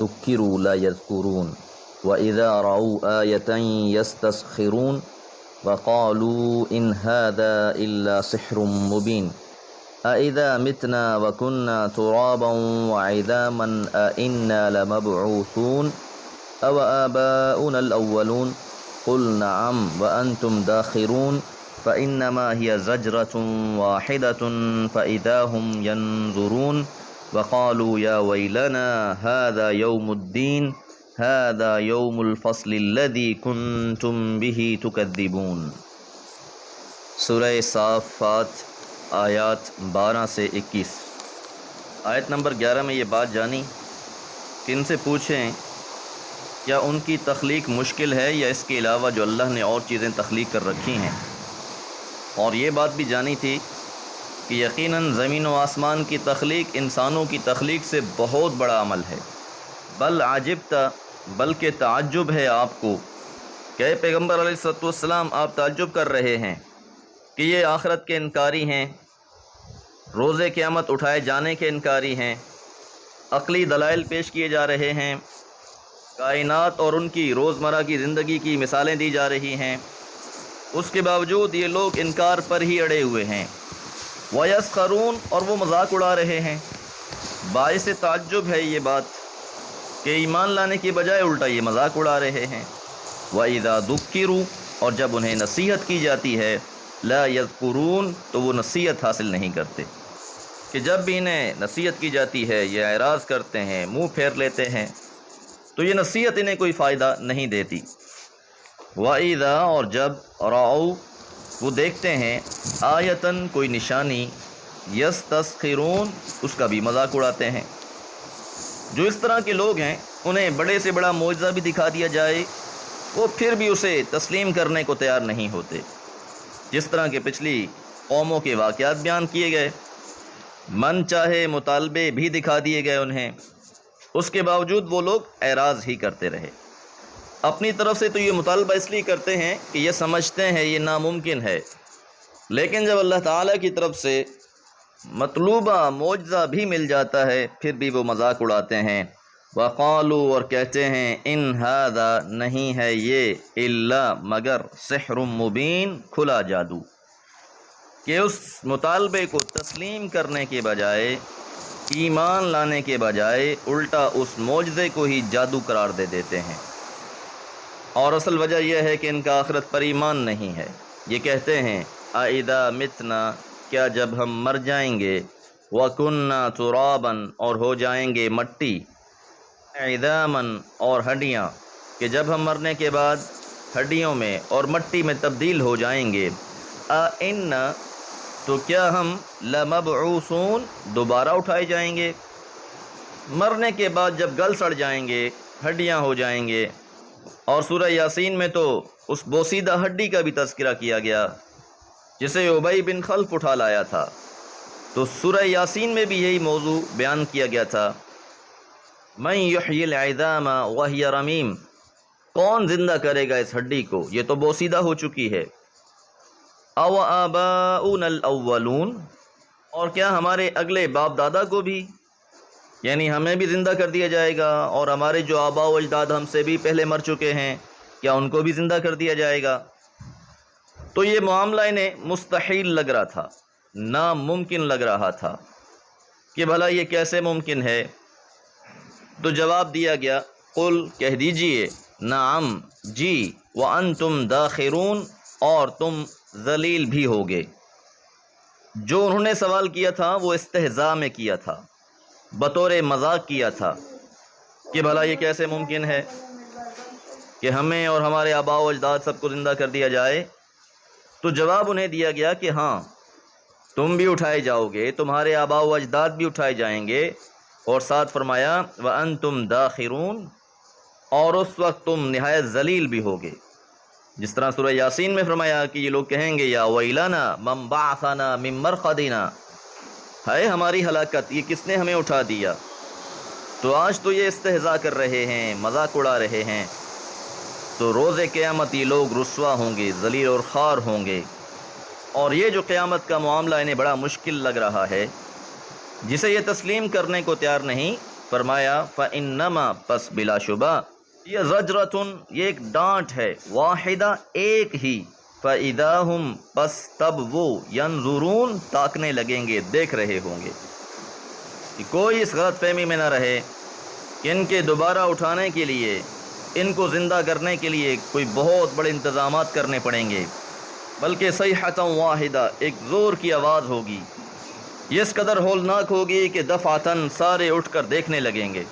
ذكروا لا يذكرون وإذا رأوا آية يستسخرون وقالوا إن هذا إلا سحر مبين أإذا متنا وكنا ترابا وعظاما أإنا لمبعوثون أو آباؤنا الأولون قل نعم وأنتم داخرون فإنما هي زجرة واحدة فإذا هم ينظرون وقالوا يا ويلنا هذا يوم الدين هذا يوم الفصل الذي كنتم به تكذبون۔ سورہ صافات آیات 12 سے 21۔ آیت نمبر 11 میں یہ بات جانی کہ ان سے پوچھیں کیا ان کی تخلیق مشکل ہے یا اس کے علاوہ جو اللہ نے اور چیزیں تخلیق کر رکھی ہیں، اور یہ بات بھی جانی تھی کہ یقیناً زمین و آسمان کی تخلیق انسانوں کی تخلیق سے بہت بڑا عمل ہے۔ بل عجبت، بلکہ تعجب ہے آپ کو کہ اے پیغمبر علیہ الصلوۃ والسلام آپ تعجب کر رہے ہیں کہ یہ آخرت کے انکاری ہیں، روز قیامت اٹھائے جانے کے انکاری ہیں، عقلی دلائل پیش کیے جا رہے ہیں، کائنات اور ان کی روزمرہ کی زندگی کی مثالیں دی جا رہی ہیں، اس کے باوجود یہ لوگ انکار پر ہی اڑے ہوئے ہیں۔ وَيَسْخَرُونَ، اور وہ مذاق اڑا رہے ہیں۔ باعث تعجب ہے یہ بات کہ ایمان لانے کی بجائے الٹا یہ مذاق اڑا رہے ہیں۔ وَإِذَا ذُكِّرُوا، اور جب انہیں نصیحت کی جاتی ہے، لَا يَذْكُرُونَ، تو وہ نصیحت حاصل نہیں کرتے، کہ جب بھی انہیں نصیحت کی جاتی ہے یہ اعراض کرتے ہیں، منہ پھیر لیتے ہیں، تو یہ نصیحت انہیں کوئی فائدہ نہیں دیتی۔ وَإِذَا، اور جب رَأَوْا، وہ دیکھتے ہیں، آیتاً، کوئی نشانی، یستسخرون، اس کا بھی مذاق اڑاتے ہیں۔ جو اس طرح کے لوگ ہیں انہیں بڑے سے بڑا معجزہ بھی دکھا دیا جائے وہ پھر بھی اسے تسلیم کرنے کو تیار نہیں ہوتے، جس طرح کے پچھلی قوموں کے واقعات بیان کیے گئے۔ من چاہے مطالبے بھی دکھا دیے گئے انہیں، اس کے باوجود وہ لوگ اعراض ہی کرتے رہے۔ اپنی طرف سے تو یہ مطالبہ اس لیے کرتے ہیں کہ یہ سمجھتے ہیں یہ ناممکن ہے، لیکن جب اللہ تعالیٰ کی طرف سے مطلوبہ معجزہ بھی مل جاتا ہے پھر بھی وہ مذاق اڑاتے ہیں۔ وقالوا، اور کہتے ہیں، ان ھذا، نہیں ہے یہ، الا، مگر، سحر مبین، کھلا جادو، کہ اس مطالبے کو تسلیم کرنے کے بجائے، ایمان لانے کے بجائے، الٹا اس معجزے کو ہی جادو قرار دے دیتے ہیں۔ اور اصل وجہ یہ ہے کہ ان کا آخرت پر ایمان نہیں ہے۔ یہ کہتے ہیں، اَإِذَا مِتْنَا، کیا جب ہم مر جائیں گے، وَكُنَّا تُرَابًا، اور ہو جائیں گے مٹی، عِظَامًا، اور ہڈیاں، کہ جب ہم مرنے کے بعد ہڈیوں میں اور مٹی میں تبدیل ہو جائیں گے، أَإِنَّا، تو کیا ہم، لَمَبْعُوثُونَ، دوبارہ اٹھائے جائیں گے؟ مرنے کے بعد جب گل سڑ جائیں گے، ہڈیاں ہو جائیں گے۔ اور سورہ یاسین میں تو اس بوسیدہ ہڈی کا بھی تذکرہ کیا گیا جسے ابی بن خلف اٹھا لایا تھا، تو سورہ یاسین میں بھی یہی موضوع بیان کیا گیا تھا۔ من یحیی العظام وہی رمیم، کون زندہ کرے گا اس ہڈی کو، یہ تو بوسیدہ ہو چکی ہے۔ او آباؤنا الاولون، اور کیا ہمارے اگلے باپ دادا کو بھی، یعنی ہمیں بھی زندہ کر دیا جائے گا، اور ہمارے جو آباء و اجداد ہم سے بھی پہلے مر چکے ہیں کیا ان کو بھی زندہ کر دیا جائے گا؟ تو یہ معاملہ انہیں مستحیل لگ رہا تھا، ناممکن لگ رہا تھا کہ بھلا یہ کیسے ممکن ہے۔ تو جواب دیا گیا، قل، کہہ دیجئے، نعم، جی، وانتم داخرون، اور تم ذلیل بھی ہوگے۔ جو انہوں نے سوال کیا تھا وہ استہزاء میں کیا تھا، بطور مذاق کیا تھا کہ بھلا یہ کیسے ممکن ہے کہ ہمیں اور ہمارے آباء و اجداد سب کو زندہ کر دیا جائے۔ تو جواب انہیں دیا گیا کہ ہاں، تم بھی اٹھائے جاؤ گے، تمہارے آباء و اجداد بھی اٹھائے جائیں گے، اور ساتھ فرمایا وَأَنْتُمْ دَاخِرُونَ، اور اس وقت تم نہایت ذلیل بھی ہوگے، جس طرح سورہ یاسین میں فرمایا کہ یہ لوگ کہیں گے یا ویلنا من بعثنا من مرقدنا، ہے ہماری ہلاکت، یہ کس نے ہمیں اٹھا دیا۔ تو آج تو یہ استہزاء کر رہے ہیں، مذاق اڑا رہے ہیں، تو روز قیامت یہ لوگ رسوا ہوں گے، ذلیل اور خوار ہوں گے۔ اور یہ جو قیامت کا معاملہ انہیں بڑا مشکل لگ رہا ہے، جسے یہ تسلیم کرنے کو تیار نہیں، فرمایا فَإِنَّمَا پس بلا شبہ یہ زجرتن یہ ایک ڈانٹ ہے واحدہ ایک ہی فَإِذَا هُمْ پس تب وہ ينظرون تاکنے لگیں گے دیکھ رہے ہوں گے کہ کوئی اس غلط فہمی میں نہ رہے کہ ان کے دوبارہ اٹھانے کے لیے ان کو زندہ کرنے کے لیے کوئی بہت بڑے انتظامات کرنے پڑیں گے بلکہ صیحۃ واحدہ ایک زور کی آواز ہوگی یہ اس قدر ہولناک ہوگی کہ دفعتاً سارے اٹھ کر دیکھنے لگیں گے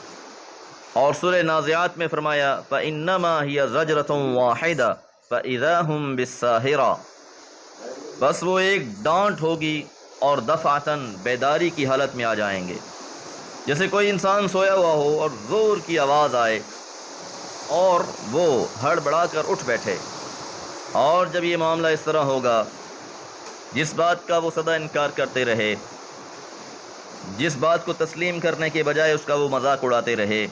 اور سورہ نازعات میں فرمایا فَإِنَّمَا هِيَ زَجْرَةٌ وَاحِدَةٌ فَإِذَا هُمْ بِالسَّاهِرَةِ بس وہ ایک ڈانٹ ہوگی اور دفعتاً بیداری کی حالت میں آ جائیں گے جیسے کوئی انسان سویا ہوا ہو اور زور کی آواز آئے اور وہ ہڑبڑا کر اٹھ بیٹھے اور جب یہ معاملہ اس طرح ہوگا جس بات کا وہ سدا انکار کرتے رہے جس بات کو تسلیم کرنے کے بجائے اس کا وہ مذاق اڑاتے رہے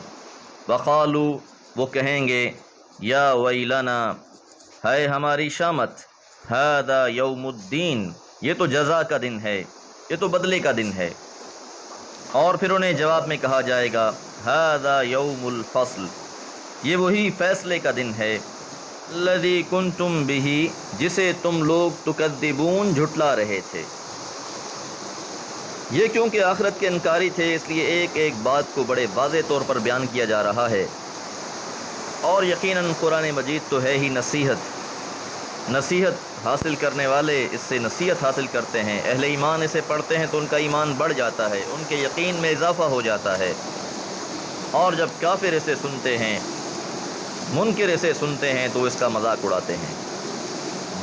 وقالو وہ کہیں گے یا ویلنا ہے ہماری شامت ھذا یوم الدین یہ تو جزا کا دن ہے یہ تو بدلے کا دن ہے اور پھر انہیں جواب میں کہا جائے گا ھذا یوم الفصل یہ وہی فیصلے کا دن ہے الذی کنتم بہ جسے تم لوگ تکذبون جھٹلا رہے تھے یہ کیونکہ آخرت کے انکاری تھے اس لیے ایک ایک بات کو بڑے واضح طور پر بیان کیا جا رہا ہے اور یقیناً قرآن مجید تو ہے ہی نصیحت حاصل کرنے والے اس سے نصیحت حاصل کرتے ہیں اہل ایمان اسے پڑھتے ہیں تو ان کا ایمان بڑھ جاتا ہے ان کے یقین میں اضافہ ہو جاتا ہے اور جب کافر اسے سنتے ہیں منکر اسے سنتے ہیں تو اس کا مذاق اڑاتے ہیں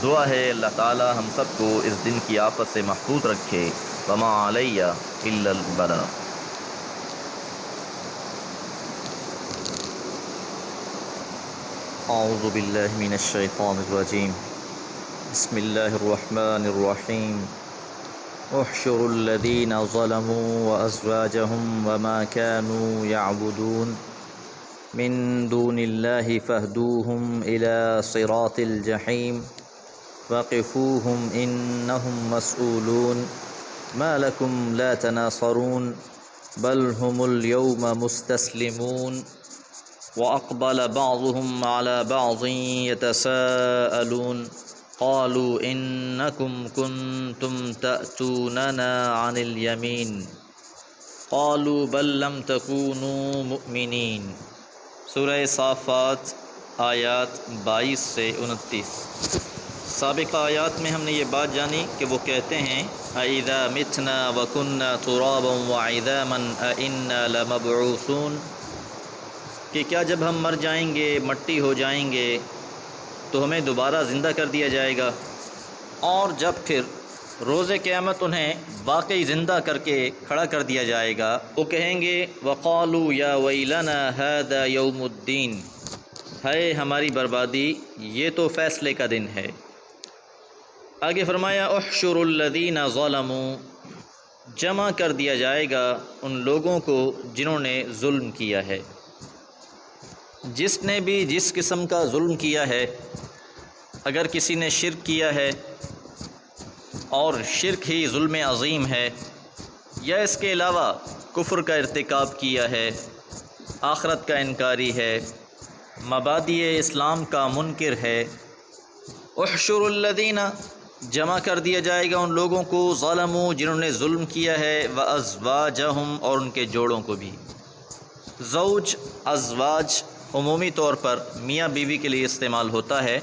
دعا ہے اللہ تعالی ہم سب کو اس دن کی آفت سے محفوظ رکھے وما علیہ الا البلاغ اعوذ باللہ من الشیطان الرجیم بسم اللہ الرحمن الرحیم احشر الذین ظلموا وازواجهم وما كانوا يعبدون من دون الله فاهدوهم إلى صراط الجحيم وقفوهم إنهم مسؤولون ما لكم لا تناصرون بل هم اليوم مستسلمون وأقبل بعضهم على بعض يتساءلون قالوا إنكم كنتم تأتوننا عن اليمين قالوا بل لم تكونوا مؤمنين سورہ صافات آیات 22 سے 29 سابقہ آیات میں ہم نے یہ بات جانی کہ وہ کہتے ہیں اَإِذَا مِتْنَا وَكُنَّا تُرَابًا وَعِظَامًا أَإِنَّا لَمَبْعُوثُونَ کہ کیا جب ہم مر جائیں گے مٹی ہو جائیں گے تو ہمیں دوبارہ زندہ کر دیا جائے گا اور جب پھر روز قیامت انہیں واقعی زندہ کر کے کھڑا کر دیا جائے گا وہ کہیں گے وقالوا یا ویلنا ھذا یوم الدین ہے ہماری بربادی یہ تو فیصلے کا دن ہے آگے فرمایا احشر الذین ظلموا جمع کر دیا جائے گا ان لوگوں کو جنہوں نے ظلم کیا ہے جس نے بھی جس قسم کا ظلم کیا ہے اگر کسی نے شرک کیا ہے اور شرک ہی ظلم عظیم ہے یا اس کے علاوہ کفر کا ارتکاب کیا ہے آخرت کا انکاری ہے مبادئ اسلام کا منکر ہے احشر الذین جمع کر دیا جائے گا ان لوگوں کو ظلموا جنہوں نے ظلم کیا ہے وازواجہم اور ان کے جوڑوں کو بھی زوج ازواج عمومی طور پر میاں بیوی کے لیے استعمال ہوتا ہے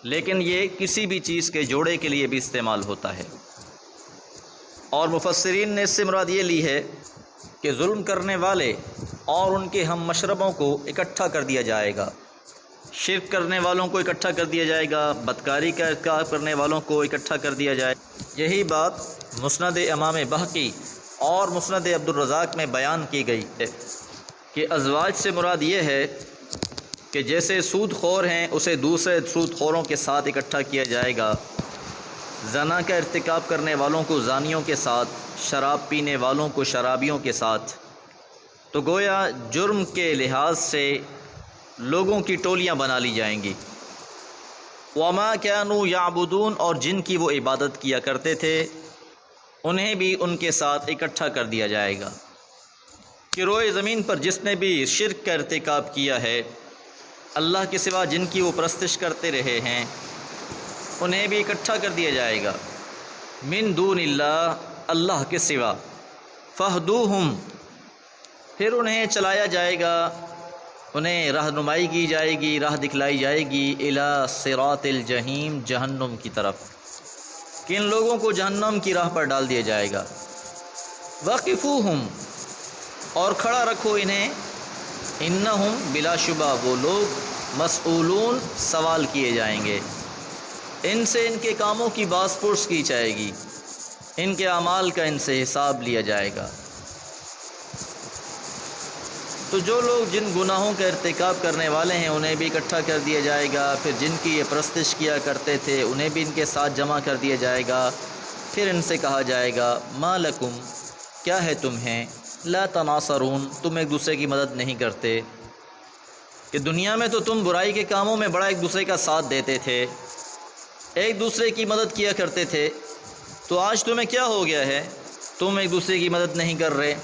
لیکن یہ کسی بھی چیز کے جوڑے کے لیے بھی استعمال ہوتا ہے اور مفسرین نے اس سے مراد یہ لی ہے کہ ظلم کرنے والے اور ان کے ہم مشربوں کو اکٹھا کر دیا جائے گا شرک کرنے والوں کو اکٹھا کر دیا جائے گا بدکاری کا ارتکاب کرنے والوں کو اکٹھا کر دیا جائے یہی بات مسند امام بہقی اور مسند عبدالرزاق میں بیان کی گئی ہے کہ ازواج سے مراد یہ ہے کہ جیسے سود خور ہیں اسے دوسرے سود خوروں کے ساتھ اکٹھا کیا جائے گا زنا کا ارتکاب کرنے والوں کو زانیوں کے ساتھ شراب پینے والوں کو شرابیوں کے ساتھ تو گویا جرم کے لحاظ سے لوگوں کی ٹولیاں بنا لی جائیں گی وما كانوا يعبدون اور جن کی وہ عبادت کیا کرتے تھے انہیں بھی ان کے ساتھ اکٹھا کر دیا جائے گا کہ روئے زمین پر جس نے بھی شرک کا ارتکاب کیا ہے، اللہ کے سوا جن کی وہ پرستش کرتے رہے ہیں، انہیں بھی اکٹھا کر دیا جائے گا، من دون اللہ، اللہ کے سوا، فہدوہم، پھر انہیں چلایا جائے گا، انہیں رہنمائی کی جائے گی، راہ دکھلائی جائے گی، الی صراط الجحیم، جہنم کی طرف، کہ ان لوگوں کو جہنم کی راہ پر ڈال دیا جائے گا، وقفوہم، اور کھڑا رکھو انہیں، انہم، بلا شبہ وہ لوگ، مسئولون، سوال کیے جائیں گے، ان سے ان کے کاموں کی باز پرس کی جائے گی، ان کے اعمال کا ان سے حساب لیا جائے گا۔ تو جو لوگ جن گناہوں کا ارتکاب کرنے والے ہیں انہیں بھی اکٹھا کر دیا جائے گا، پھر جن کی یہ پرستش کیا کرتے تھے انہیں بھی ان کے ساتھ جمع کر دیا جائے گا، پھر ان سے کہا جائے گا، ما لکم، کیا ہے تمہیں، لا تناصرون، تم ایک دوسرے کی مدد نہیں کرتے، کہ دنیا میں تو تم برائی کے کاموں میں بڑا ایک دوسرے کا ساتھ دیتے تھے، ایک دوسرے کی مدد کیا کرتے تھے، تو آج تمہیں کیا ہو گیا ہے، تم ایک دوسرے کی مدد نہیں کر رہے،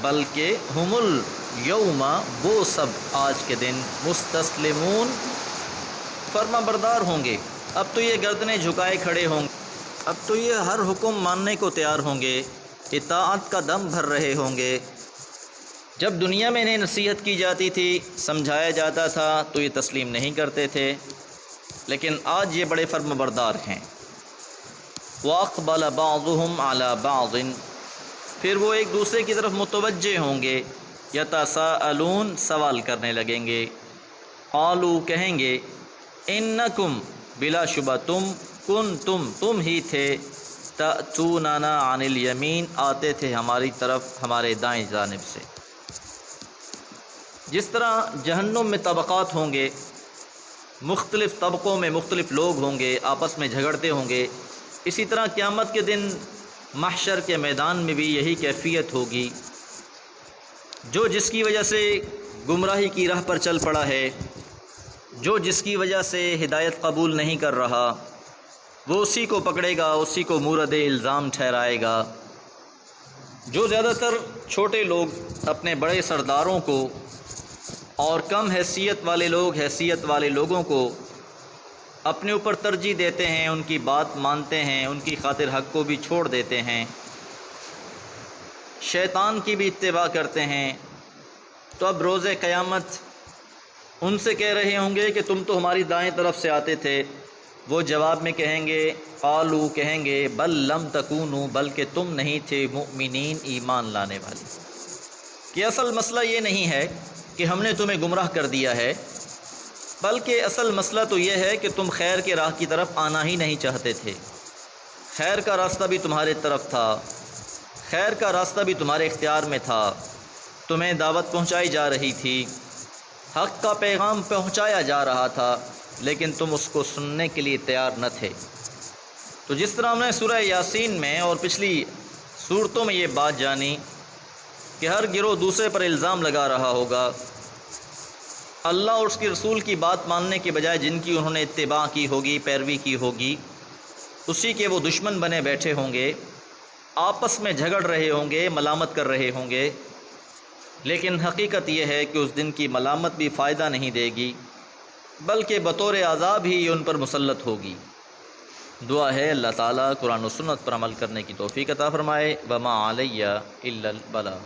بلکہ ہم الیوم، وہ سب آج کے دن، مستسلمون، فرما بردار ہوں گے، اب تو یہ گردنیں جھکائے کھڑے ہوں گے، اب تو یہ ہر حکم ماننے کو تیار ہوں گے، اطاعت کا دم بھر رہے ہوں گے۔ جب دنیا میں انہیں نصیحت کی جاتی تھی، سمجھایا جاتا تھا تو یہ تسلیم نہیں کرتے تھے، لیکن آج یہ بڑے فرما بردار ہیں۔ وَأَقْبَلَ بَعْضُهُمْ عَلَى بَعْضٍ، پھر وہ ایک دوسرے کی طرف متوجہ ہوں گے، یتساءلون، سوال کرنے لگیں گے، قالوا، کہیں گے، انکم، بلا شبہ تم ہی تھے، تأتوننا عن الیمین، آتے تھے ہماری طرف ہمارے دائیں جانب سے۔ جس طرح جہنم میں طبقات ہوں گے، مختلف طبقوں میں مختلف لوگ ہوں گے، آپس میں جھگڑتے ہوں گے، اسی طرح قیامت کے دن محشر کے میدان میں بھی یہی کیفیت ہوگی۔ جو جس کی وجہ سے گمراہی کی راہ پر چل پڑا ہے، جو جس کی وجہ سے ہدایت قبول نہیں کر رہا، وہ اسی کو پکڑے گا، اسی کو مورد الزام ٹھہرائے گا۔ جو زیادہ تر چھوٹے لوگ اپنے بڑے سرداروں کو، اور کم حیثیت والے لوگ حیثیت والے لوگوں کو اپنے اوپر ترجیح دیتے ہیں، ان کی بات مانتے ہیں، ان کی خاطر حق کو بھی چھوڑ دیتے ہیں، شیطان کی بھی اتباع کرتے ہیں، تو اب روز قیامت ان سے کہہ رہے ہوں گے کہ تم تو ہماری دائیں طرف سے آتے تھے، وہ جواب میں کہیں گے، قالوا، کہیں گے، بل لم تکونوا، بلکہ تم نہیں تھے، مؤمنین، ایمان لانے والے، کہ اصل مسئلہ یہ نہیں ہے کہ ہم نے تمہیں گمراہ کر دیا ہے، بلکہ اصل مسئلہ تو یہ ہے کہ تم خیر کے راہ کی طرف آنا ہی نہیں چاہتے تھے، خیر کا راستہ بھی تمہارے طرف تھا، خیر کا راستہ بھی تمہارے اختیار میں تھا، تمہیں دعوت پہنچائی جا رہی تھی، حق کا پیغام پہنچایا جا رہا تھا، لیکن تم اس کو سننے کے لیے تیار نہ تھے۔ تو جس طرح ہم نے سورہ یاسین میں اور پچھلی صورتوں میں یہ بات جانی کہ ہر گروہ دوسرے پر الزام لگا رہا ہوگا، اللہ اور اس کے رسول کی بات ماننے کے بجائے جن کی انہوں نے اتباع کی ہوگی، پیروی کی ہوگی، اسی کے وہ دشمن بنے بیٹھے ہوں گے، آپس میں جھگڑ رہے ہوں گے، ملامت کر رہے ہوں گے، لیکن حقیقت یہ ہے کہ اس دن کی ملامت بھی فائدہ نہیں دے گی، بلکہ بطور عذاب ہی ان پر مسلط ہوگی۔ دعا ہے اللہ تعالیٰ قرآن و سنت پر عمل کرنے کی توفیق عطا فرمائے۔ وما علیہ الا البلاغ۔